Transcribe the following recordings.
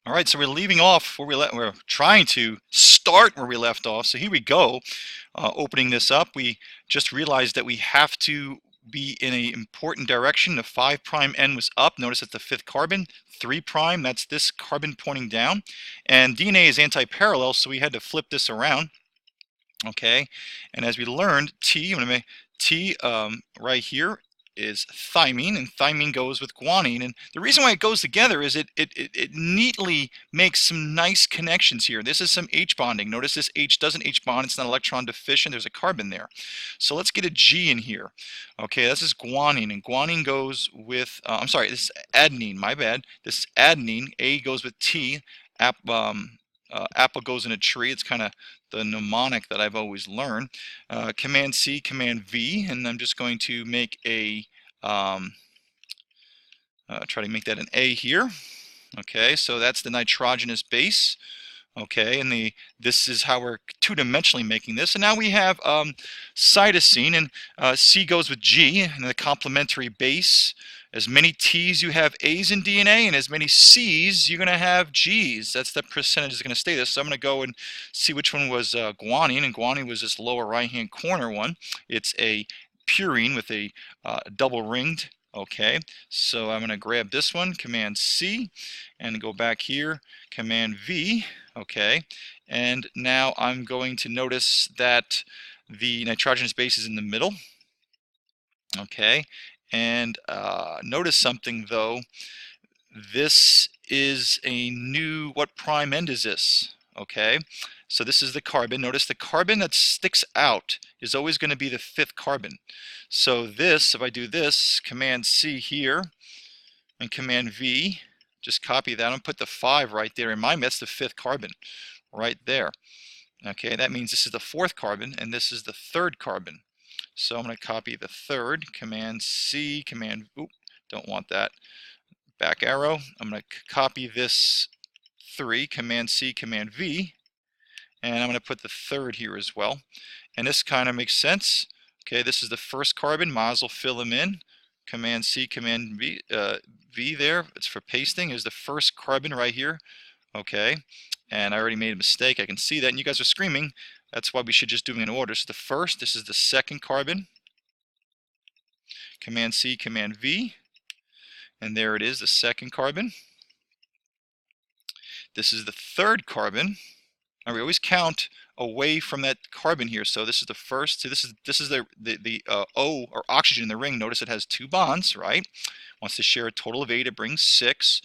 All right, so we're leaving off where we're trying to start where we left off. So here we go. Opening this up, we just realized that we have to be in an important direction. The 5' end was up. Notice that's the fifth carbon. 3', that's this carbon pointing down. And DNA is anti-parallel, so we had to flip this around. Okay, and as we learned, T, I'm going to make T right here is thymine, and thymine goes with guanine. And the reason why it goes together is it neatly makes some nice connections here. This is some H bonding. Notice this H doesn't H bond. It's not electron deficient. There's a carbon there. So let's get a G in here. Okay, this is guanine, and guanine goes with, I'm sorry, this is adenine. My bad. This is adenine. A goes with T. Apple goes in a tree. It's kind of the mnemonic that I've always learned. Command C, Command V, and I'm just going to make a, try to make that an A here. Okay, so that's the nitrogenous base. Okay, and this is how we're two-dimensionally making this. And now we have cytosine, and C goes with G, and the complementary base. As many T's you have A's in DNA, and as many C's you're going to have G's. That's the percentage is going to stay this. So I'm going to go and see which one was guanine, and guanine was this lower right-hand corner one. It's a purine with a double ringed. Okay, so I'm going to grab this one, Command C, and go back here, Command V. Okay, and now I'm going to notice that the nitrogenous base is in the middle. Okay, and notice something though. This is a new, what prime end is this? Okay, so this is the carbon. Notice the carbon that sticks out is always going to be the fifth carbon. So this, if I do this, Command C here, and Command V, just copy that and put the 5 right there. In my that's the fifth carbon right there. Okay, that means this is the fourth carbon, and this is the third carbon. So I'm going to copy the third, Command C, Command, oop, don't want that, back arrow. I'm going to copy this 3, Command C, Command V, and I'm going to put the third here as well. And this kind of makes sense. Okay, this is the first carbon, might as well fill them in. Command C, Command V, V there, it's for pasting, is the first carbon right here. Okay, and I already made a mistake. I can see that, and you guys are screaming. That's why we should just do them in order. So the first, this is the second carbon. Command C, Command V, and there it is, the second carbon. This is the third carbon. Now we always count away from that carbon here. So this is the first. So this is the O, or oxygen in the ring. Notice it has 2 bonds, right? Wants to share a total of 8. It brings 6.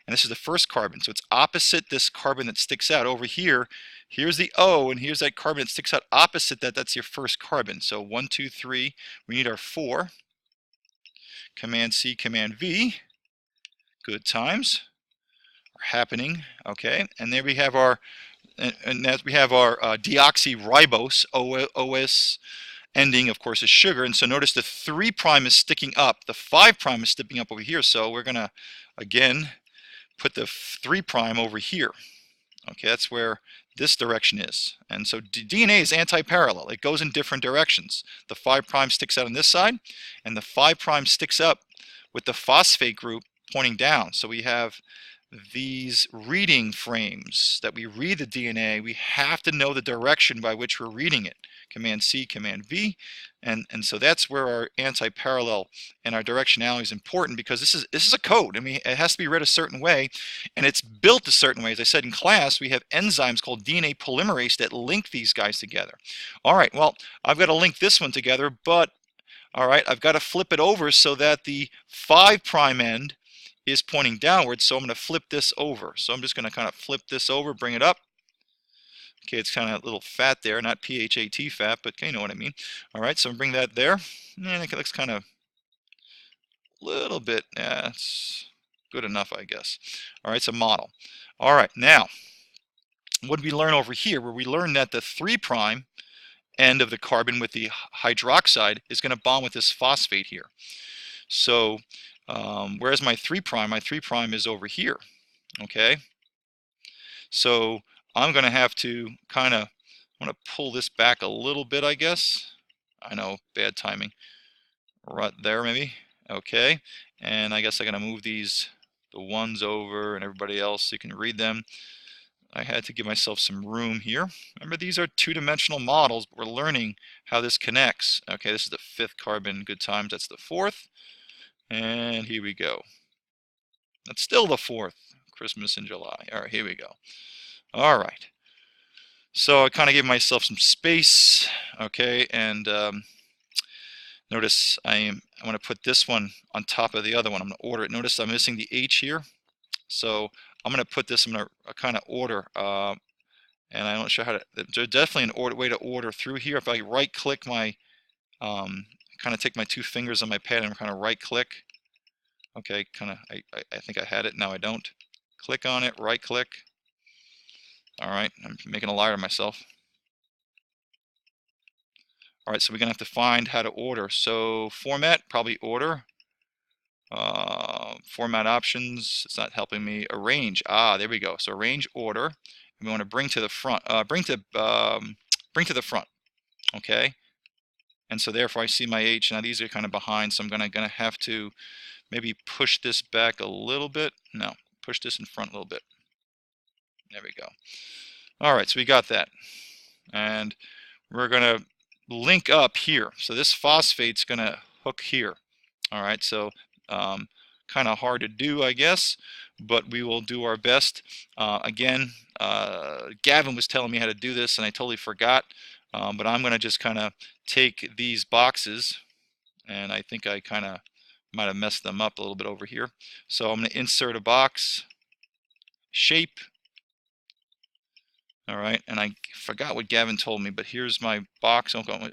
And this is the first carbon. So it's opposite this carbon that sticks out. Over here, here's the O, and here's that carbon that sticks out opposite that. That's your first carbon. So 1, 2, 3. We need our 4. Command C, Command V. Good times are happening. Okay, and there we have our, and as we have our deoxyribose, OS ending, of course, is sugar. And so notice the 3' is sticking up. The 5' is sticking up over here. So we're going to, again, put the 3' over here. Okay, that's where this direction is. And so DNA is anti-parallel. It goes in different directions. The 5' sticks out on this side, and the 5' sticks up with the phosphate group pointing down. So we have these reading frames that we read the DNA. We have to know the direction by which we're reading it. Command C, Command V, and so that's where our anti-parallel and our directionality is important, because this is a code. I mean, it has to be read a certain way, and it's built a certain way. As I said in class, we have enzymes called DNA polymerase that link these guys together. All right, well, I've got to link this one together, but all right, I've got to flip it over so that the 5' end is pointing downwards. So I'm going to flip this over. So I'm just going to kind of flip this over, bring it up. Okay, it's kind of a little fat there, not PHAT fat, but you know what I mean. All right, so I'm bring that there. And it looks kind of a little bit, yeah, it's good enough, I guess. All right, it's a model. All right, now, what did we learn over here? Where we learned that the 3' end of the carbon with the hydroxide is going to bond with this phosphate here. So, whereas my 3' is over here. Okay, so I'm going to have to kind of, I'm going to pull this back a little bit, I guess. I know, bad timing. Right there, maybe. Okay, and I guess I'm going to move these the ones over and everybody else so you can read them. I had to give myself some room here. Remember, these are two-dimensional models, but we're learning how this connects. Okay, this is the 5th carbon, good times, that's the 4th. And here we go. That's still the 4th, Christmas in July. All right, here we go. All right. So I kind of gave myself some space, okay, and notice I want to put this one on top of the other one. I'm going to order it. Notice I'm missing the H here. So I'm going to put this, I'm going to kind of order, and I'm not sure how to, there's definitely an way to order through here. If I right click my, kind of take my 2 fingers on my pad and kind of right click, okay, kind of, I think I had it, now I don't. Click on it, right click. All right, I'm making a liar of myself. All right, so we're gonna have to find how to order. So format, probably order. Format options, it's not helping me. Arrange, there we go. So arrange order, and we want to bring to the front, bring to the front, okay? And so therefore I see my H, now these are kind of behind, so I'm gonna have to maybe push this back a little bit. No, push this in front a little bit. There we go. All right, so we got that. And we're gonna link up here. So this phosphate's gonna hook here. All right, so kind of hard to do, I guess, but we will do our best. Again, Gavin was telling me how to do this, and I totally forgot. But I'm going to just kind of take these boxes, and I think I kind of might have messed them up a little bit over here. So I'm going to insert a box, shape. All right, and I forgot what Gavin told me, but here's my box. I'll go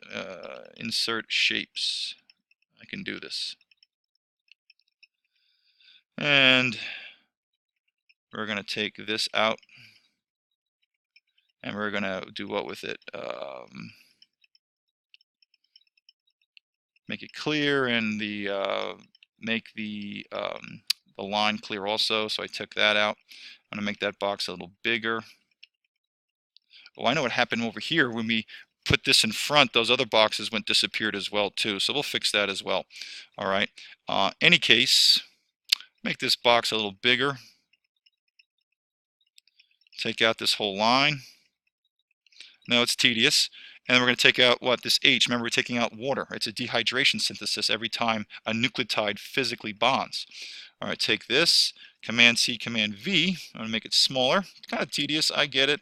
insert shapes. I can do this. And we're going to take this out, and we're going to do what with it? Make it clear, and make the line clear also. So I took that out. I'm going to make that box a little bigger. Oh, I know what happened over here when we put this in front. Those other boxes disappeared as well too. So we'll fix that as well. All right. Any case, make this box a little bigger. Take out this whole line. No, it's tedious. And then we're going to take out what? This H. Remember, we're taking out water. It's a dehydration synthesis every time a nucleotide physically bonds. All right, take this, Command C, Command V. I'm going to make it smaller. It's kind of tedious. I get it.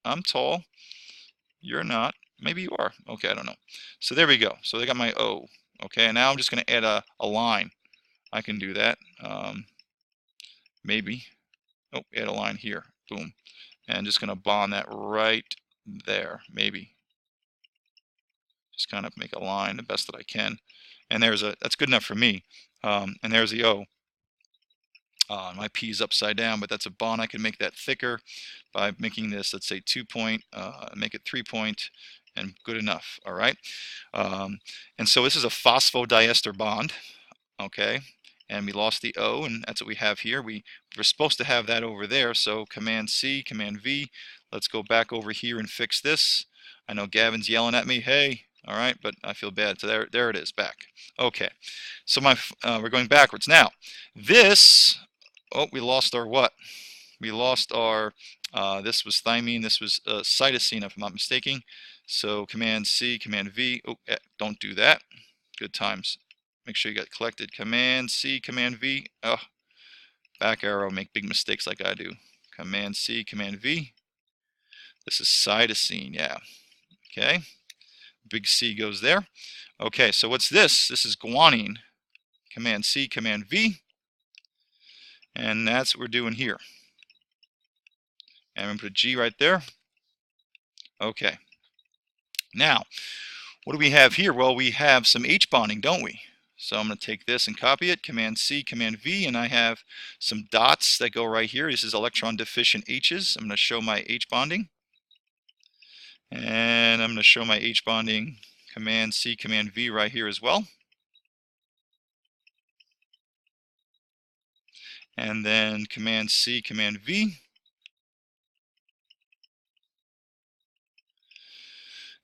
I'm tall. You're not. Maybe you are. Okay, I don't know. So there we go. So they got my O. Okay, and now I'm just going to add a line. I can do that. Maybe. Oh, add a line here. Boom. And just going to bond that right there. Maybe. Just kind of make a line the best that I can. And that's good enough for me. And there's the O. My P is upside down, but that's a bond. I can make that thicker by making this, let's say 2 point, make it 3 point, and good enough. All right. And so this is a phosphodiester bond. Okay. And we lost the O, and that's what we have here. We're supposed to have that over there. So Command C, Command V. Let's go back over here and fix this. I know Gavin's yelling at me. Hey. All right, but I feel bad. So there it is, back. Okay, so we're going backwards now. This, oh, we lost our what? We lost our. This was thymine. This was cytosine, if I'm not mistaken. So Command C, Command V. Oh, don't do that. Good times. Make sure you got collected. Command C, Command V. Oh, back arrow. Make big mistakes like I do. Command C, Command V. This is cytosine. Yeah. Okay. Big C goes there. Okay, so what's this? This is guanine. Command C, Command V. And that's what we're doing here. And I'm going to put a G right there. Okay. Now, what do we have here? Well, we have some H bonding, don't we? So I'm going to take this and copy it. Command C, Command V. And I have some dots that go right here. This is electron deficient H's. I'm going to show my H bonding. And I'm going to show my H bonding. Command C, Command V right here as well. And then Command C, Command V.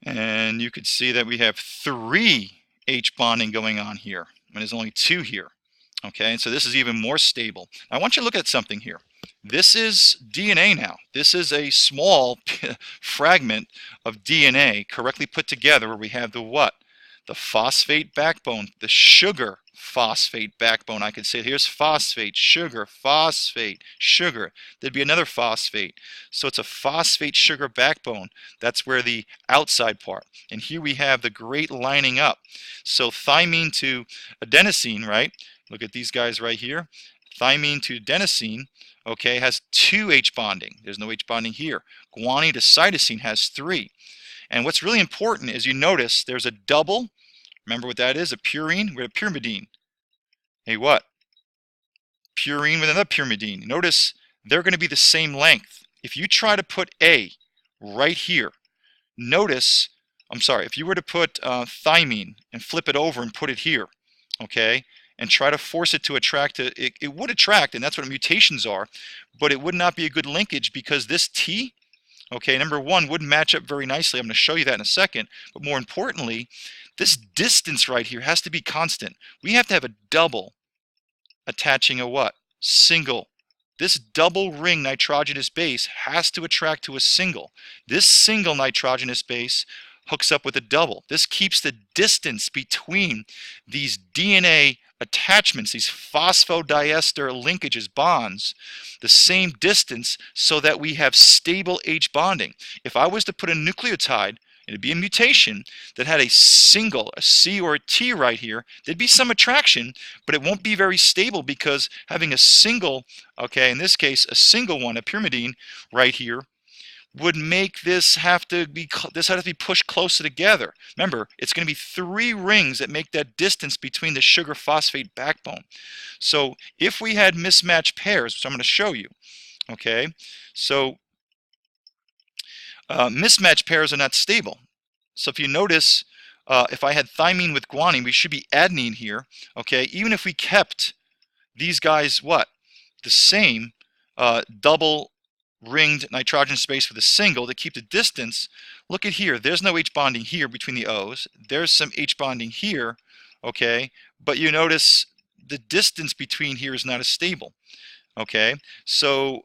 And you could see that we have 3 H bonding going on here. And there's only 2 here. Okay, and so this is even more stable. I want you to look at something here. This is DNA now. This is a small fragment of DNA correctly put together where we have the what? The phosphate backbone, the sugar phosphate backbone. I could say here's phosphate, sugar, phosphate, sugar. There'd be another phosphate. So it's a phosphate sugar backbone. That's where the outside part. And here we have the great lining up. So thymine to adenosine, right? Look at these guys right here. Thymine to adenosine, okay, has 2 H bonding. There's no H bonding here. Guanine to cytosine has 3. And what's really important is you notice there's a double. Remember what that is? A purine with a pyrimidine. Hey, what? Purine with another pyrimidine. Notice they're going to be the same length. If you try to put A right here, notice, I'm sorry, if you were to put thymine and flip it over and put it here, okay, and try to force it to attract, it would attract, and that's what mutations are, but it would not be a good linkage because this T, okay, number one, wouldn't match up very nicely. I'm going to show you that in a second, but more importantly, this distance right here has to be constant. We have to have a double attaching a what? Single. This double ring nitrogenous base has to attract to a single. This single nitrogenous base hooks up with a double. This keeps the distance between these DNA attachments, these phosphodiester linkages, bonds, the same distance so that we have stable H bonding. If I was to put a nucleotide, it'd be a mutation that had a single, a C or a T right here, there'd be some attraction, but it won't be very stable because having a single, okay, in this case, a single one, a pyrimidine right here, would make this have to be pushed closer together. Remember, it's going to be 3 rings that make that distance between the sugar phosphate backbone. So if we had mismatched pairs, which I'm going to show you, okay, so mismatched pairs are not stable. So if you notice, if I had thymine with guanine, we should be adenine here, okay, even if we kept these guys what? The same, double ringed nitrogen space with a single to keep the distance. Look at here, there's no H bonding here between the O's. There's some H bonding here, okay, but you notice the distance between here is not as stable, okay, so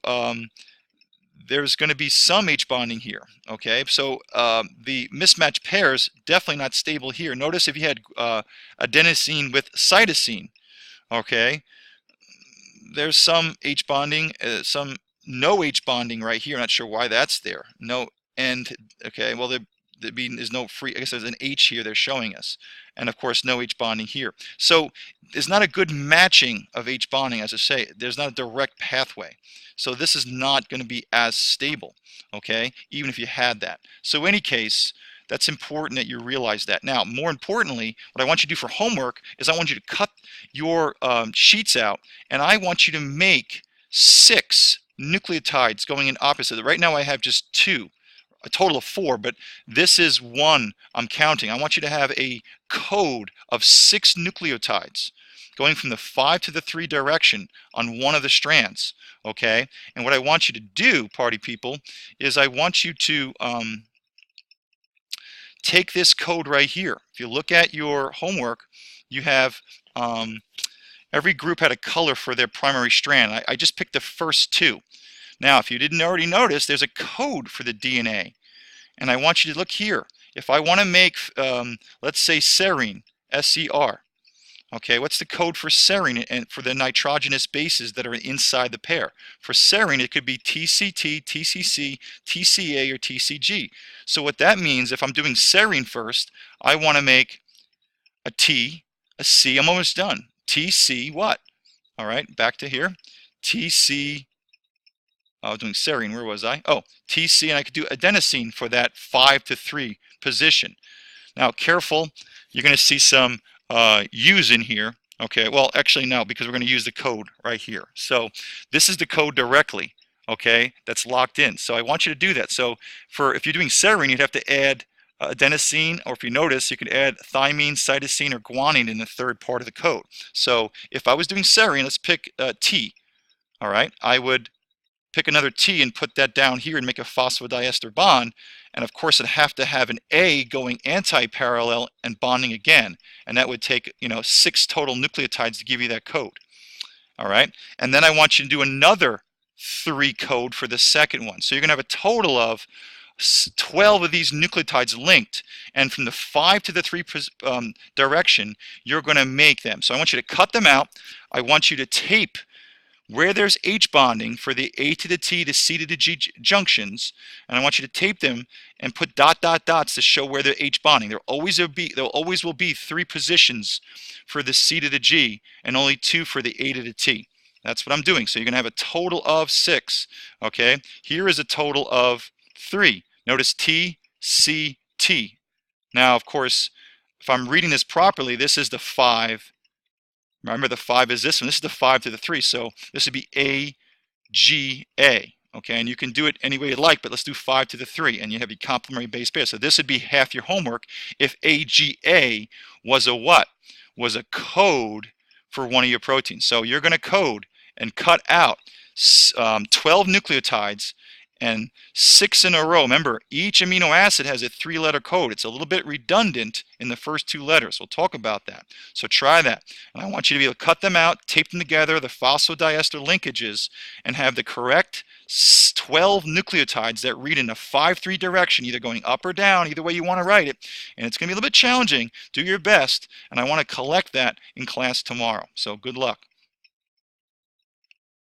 there's going to be some H bonding here, okay, so the mismatched pairs definitely not stable here. Notice if you had adenosine with cytosine, okay, there's some H bonding, some no H bonding right here. I'm not sure why that's there. No, and okay, well there's no free, I guess there's an H here they're showing us. And of course no H bonding here. So there's not a good matching of H bonding, as I say. There's not a direct pathway. So this is not going to be as stable, okay, even if you had that. So in any case, that's important that you realize that. Now, more importantly, what I want you to do for homework is I want you to cut your sheets out, and I want you to make 6 nucleotides going in opposite. Right now I have just 2, a total of 4, but this is 1 I'm counting. I want you to have a code of 6 nucleotides going from the 5 to the 3 direction on one of the strands, okay? And what I want you to do, party people, is I want you to take this code right here. If you look at your homework, you have every group had a color for their primary strand. I just picked the first 2. Now, if you didn't already notice, there's a code for the DNA. And I want you to look here. If I want to make, let's say serine, S-E-R, okay, what's the code for serine and for the nitrogenous bases that are inside the pair? For serine, it could be TCT, TCC, TCA, or TCG. So what that means, if I'm doing serine first, I want to make a T, a C. I'm almost done. TC what? All right, back to here. TC, I was doing serine, where was I? Oh, TC, and I could do adenosine for that 5 to 3 position. Now, careful, you're going to see some U's in here. Okay, well, actually, no, because we're going to use the code right here. So this is the code directly, okay, that's locked in. So I want you to do that. So if you're doing serine, you'd have to add adenosine, or if you notice, you could add thymine, cytosine, or guanine in the 3rd part of the code. So if I was doing serine, let's pick T, all right, I would pick another T and put that down here and make a phosphodiester bond. And of course, it'd have to have an A going anti-parallel and bonding again. And that would take, 6 total nucleotides to give you that code. All right, and then I want you to do another 3 code for the second one. So you're going to have a total of 12 of these nucleotides linked, and from the 5 to the 3 direction, you're going to make them. So I want you to cut them out. I want you to tape where there's H bonding for the A to the T, the C to the G junctions, and I want you to tape them and put dot dot dots to show where they're H bonding. There always will be 3 positions for the C to the G and only 2 for the A to the T. That's what I'm doing. So you're going to have a total of 6. Okay, here is a total of 3. Notice T, C, T. Now, of course, if I'm reading this properly, this is the 5. Remember, the 5 is this one. This is the 5 to the 3. So this would be A, G, A. Okay, and you can do it any way you like, but let's do 5 to the 3, and you have your complementary base pair. So this would be half your homework if AGA was a what? Was a code for one of your proteins. So you're going to code and cut out 12 nucleotides and 6 in a row. Remember, each amino acid has a 3-letter code. It's a little bit redundant in the first 2 letters. We'll talk about that. So try that. And I want you to be able to cut them out, tape them together, the phosphodiester linkages, and have the correct 12 nucleotides that read in a 5-3 direction, either going up or down, either way you want to write it. And it's going to be a little bit challenging. Do your best. And I want to collect that in class tomorrow. So good luck.